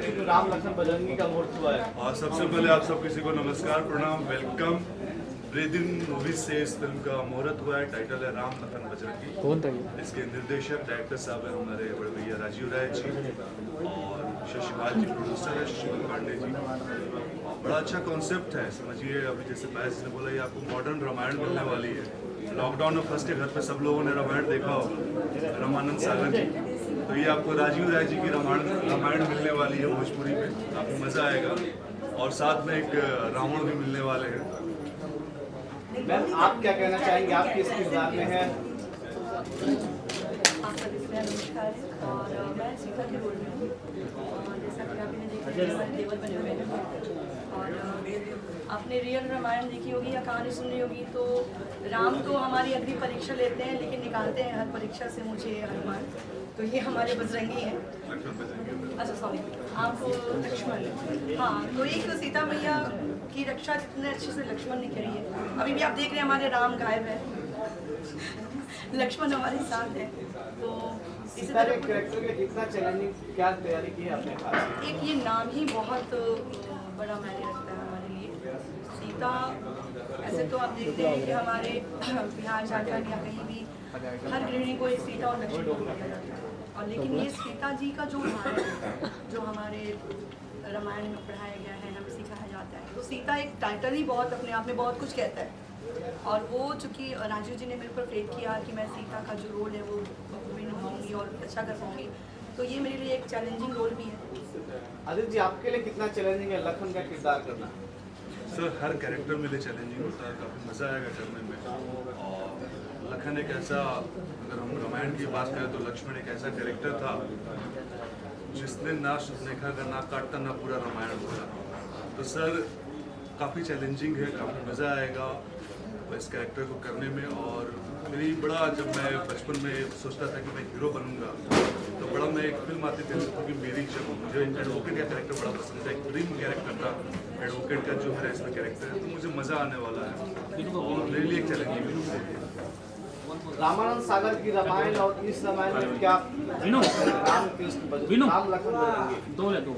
Film Ram Lakhan Bajrangi का मुहूर्त हुआ है। और सबसे पहले आप सब किसी को नमस्कार, प्रणाम, वेलकम। ब्रीदिंग मूवी से इस फिल्म का मुहूर्त हुआ है। टाइटल है राम लखन बजरंगी। कौन था ये? इसके निर्देशक डायरेक्टर साहब हैं हमारे बड़े भैया राजीव राय जी, और शशिपाल जी प्रोड्यूसर है, शशिपाल पांडे जी। बड़ा अच्छा कॉन्सेप्ट है, समझिए। अभी जैसे बैस ने बोला, ये आपको मॉडर्न रामायण मिलने वाली है। लॉकडाउन में फर्स्ट के घर पे सब लोगों ने रामायण देखा होगा, रामानंद सागर जी। तो ये आपको राजीव राय जी की रामायण मिलने वाली है भोजपुरी में, काफ़ी मज़ा आएगा। और साथ में एक रावण भी मिलने वाले हैं। मैम, आप क्या कहना चाहेंगे, आप किस किरदार में हैं? आप सभी को मेरा नमस्कार है और मैं सीता के रोल में हूँ। और जैसा कि आपने देखा कि हमारे देवर बने हुए हैं और आपने रियल रामायण देखी होगी या कहानी सुनी होगी, तो राम तो हमारी अग्नि परीक्षा लेते हैं, लेकिन निकालते हैं हर परीक्षा से मुझे हनुमान। तो ये हमारे बजरंगी हैं। अच्छा सॉरी, आप लक्ष्मण। हाँ, तो एक सीता मैया की रक्षा जितने अच्छे से लक्ष्मण ने करी है। अभी भी आप देख रहे हैं हमारे राम गायब है, लक्ष्मण हमारे साथ है। तो इसी सीता के तरह कैरेक्टर के कितना चैलेंजिंग, क्या तैयारी की है आपने खास? एक ये नाम ही बहुत बड़ा मायने रखता है हमारे लिए। सीता, ऐसे तो आप देखते हैं कि हमारे बिहार झारखंड या कहीं भी हर गृहिणी को एक सीता और लक्ष्मण को बोला जाता है। और लेकिन ये सीता जी का जो उदाहरण है, जो हमारे रामायण में पढ़ाया गया है, हमें सिखाया जाता है, तो सीता एक टाइटल ही बहुत अपने आप में बहुत कुछ कहता है। और वो चूँकि राजीव जी ने मेरे पर प्रेरित किया कि मैं सीता का जो रोल है वो विन होंगी और अच्छा कर पाऊँगी, तो ये मेरे लिए एक चैलेंजिंग रोल भी है। आदित्य जी, आपके लिए कितना चैलेंजिंग है लखन का किरदार करना? सर, हर कैरेक्टर मेरे चैलेंजिंग होता है, काफ़ी मज़ा आएगा करने में। और लखन एक ऐसा, अगर हम रामायण की बात करें तो लक्ष्मण एक ऐसा कैरेक्टर था जिसने ना सुनेखा का ना काटता ना पूरा रामायण बोला। तो सर, काफ़ी चैलेंजिंग है, काफ़ी मज़ा आएगा इस कैरेक्टर को करने में। और मेरी बड़ा, जब मैं बचपन में सोचता था कि मैं हीरो बनूंगा, तो बड़ा मैं एक फिल्म आती थी कि मेरी, जब मुझे एडवोकेट का कैरेक्टर बड़ा पसंद था, एक ड्रीम कैरेक्टर था एडवोकेट का जो मेरा इसमें कैरेक्टर है, तो मुझे मज़ा आने वाला है और मेरे लिए एक चैलेंजिंग है। रामानंद सागर की रामायण और इस रामायण में क्या राम कृष्ण राम लखन बजरंगी?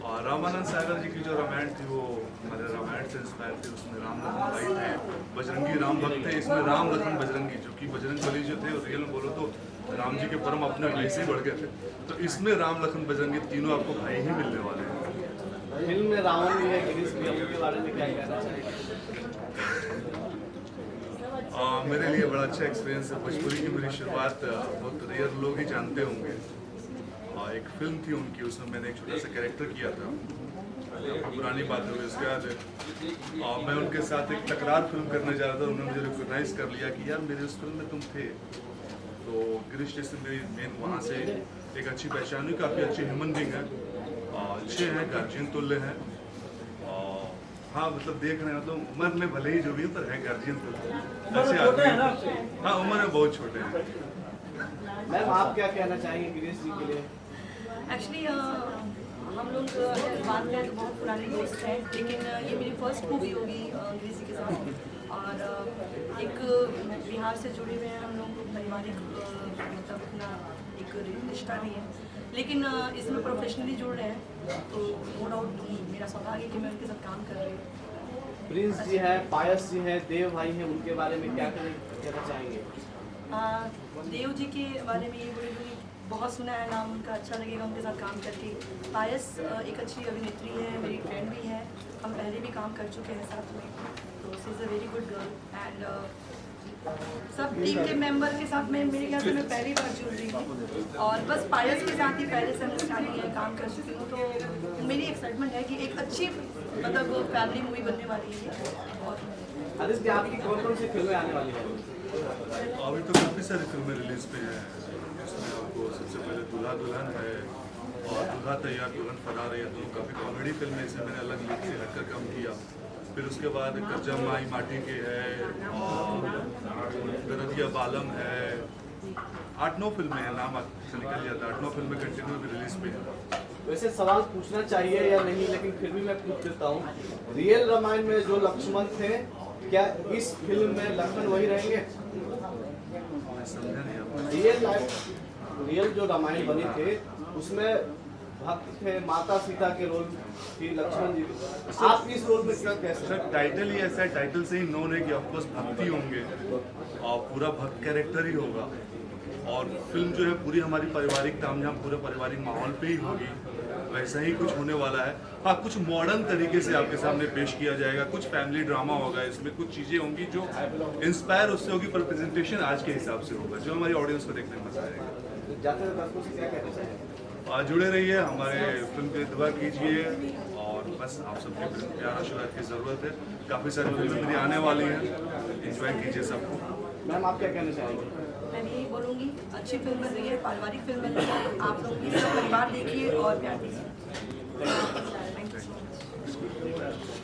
और रामानंद सागर जी की जो रामायण थी वो हमारे रामायण से इंस्पायर थी। उसमें राम लखन भाई थे, बजरंगी राम भक्त थे। इसमें राम लखन बजरंगी, जो कि बजरंग बली जो थे, रियल में बोलो तो राम जी के परम अपने भाई से बढ़ गए थे। तो इसमें राम लखन बजरंगी तीनों आपको भाई ही मिलने वाले हैं। फिल्म में रावण भी है, गिरीश भी है, उनके बारे में क्या कहना चाहिए? मेरे लिए बड़ा अच्छा एक्सपीरियंस है। भोजपुरी की मेरी शुरुआत बहुत रेयर लोग ही जानते होंगे। एक फिल्म थी उनकी, उसमें मैंने एक छोटा सा कैरेक्टर किया था, पुरानी बात हो गई उसके बाद। मैं उनके साथ एक तकरार फिल्म करने जा रहा था, उन्होंने मुझे रिकॉग्नाइज कर लिया कि यार मेरे उस फिल्म में तुम थे। तो गिरीश जी से मेरी मेन वहाँ से एक अच्छी पहचान हुई। काफ़ी अच्छे ह्यूमन बींग हैं, अच्छे हैं, गार्जियन तुल्य हैं। हाँ, मतलब देख रहे हैं, मतलब उम्र में भले ही जो भी है, पर है गार्जियन तुल्य, अच्छे आदमी। हाँ, उम्र में बहुत छोटे हैं। मैम, आप क्या कहना चाहेंगे गिरीश जी के लिए? एक्चुअली हम लोग अगर बात करें तो बहुत पुराने दोस्त हैं, लेकिन ये मेरी फर्स्ट मूवी होगी गिरीश जी के साथ। और एक बिहार से जुड़े हुए हैं हम लोग, पारिवारिक मतलब अपना एक रिश्ता भी है, लेकिन इसमें प्रोफेशनली जुड़ रहे हैं, तो नो डाउट मेरा सौभाग्य है कि मैं उनके साथ काम कर रही हूँ। प्रिंस जी है, पायस जी है, देव भाई हैं, उनके बारे में क्या कहना चाहेंगे? देव जी के बारे में ये बोलूँगी, बहुत सुना है नाम उनका, अच्छा लगेगा उनके साथ काम करके। पायस एक अच्छी अभिनेत्री है, मेरी फ्रेंड भी है, हम पहले भी काम कर चुके हैं साथ में, तो she is a very good girl. And सब टीम के मेंबर के साथ में मेरे ख्याल से मैं पहली बार जुड़ रही हूँ, और बस पायस के साथ ही पहले से अंडरस्टैंडिंग है, काम कर चुकी हूँ। तो मेरी एक्साइटमेंट है कि एक अच्छी मतलब फैमिली मूवी बनने वाली है। और आदित्य, आपकी कौन कौन सी फिल्में आने वाली हैं? अभी तो काफ़ी सारी फिल्में रिलीज पे हैं, जिसमें आपको सबसे पहले दूल्हा दुल्हन है और दूल्हा तैयार दुल्हन फरार है। दोनों काफ़ी कॉमेडी फिल्में, इससे मैंने अलग लीग से हटकर काम किया। फिर उसके बाद कर्जा माई माटी के है और दरदिया बालम है। 8-9 फिल्में हैं, नाम से निकल जाता है। 8-9 फिल्में कंटिन्यू भी रिलीज पे हैं। वैसे सवाल पूछना चाहिए या नहीं, लेकिन फिर भी मैं पूछ देता हूँ। रियल रामायण में जो लक्ष्मण थे, क्या इस फिल्म में लखन वही रहेंगे? समझा नहीं आप? रियल जो रामायण बने थे उसमें भक्त थे, माता सीता के रोल की लक्ष्मण जी, आप इस रोल में कैसे? सर टाइटल ही ऐसा है, टाइटल से ही नोन है कि ऑफकोर्स भक्ति होंगे और पूरा भक्त कैरेक्टर ही होगा और फिल्म जो है पूरी हमारी पारिवारिक तामझाम पूरे पारिवारिक माहौल पे ही होगी, वैसा ही कुछ होने वाला है। हाँ, कुछ मॉडर्न तरीके से आपके सामने पेश किया जाएगा, कुछ फैमिली ड्रामा होगा, इसमें कुछ चीज़ें होंगी जो इंस्पायर उससे होगी, पर प्रेजेंटेशन आज के हिसाब से होगा जो हमारी ऑडियंस को देखने में मजा आएगा। जाते हुए दर्शकों से क्या कहना चाहिए? जुड़े रहिए, हमारे फिल्म पे दुआ कीजिए और बस आप सबके प्यार आशीर्वाद की ज़रूरत है। काफ़ी सारी फिल्में मेरी आने वाली हैं, एंजॉय कीजिए सबको। मैम आप क्या कहना चाहेंगे? मैं यही बोलूँगी, अच्छी फिल्म बन रही है, पारिवारिक फिल्म बन रही है, आप लोग भी सब परिवार देखिए और प्यार दीजिए। Thank you so much.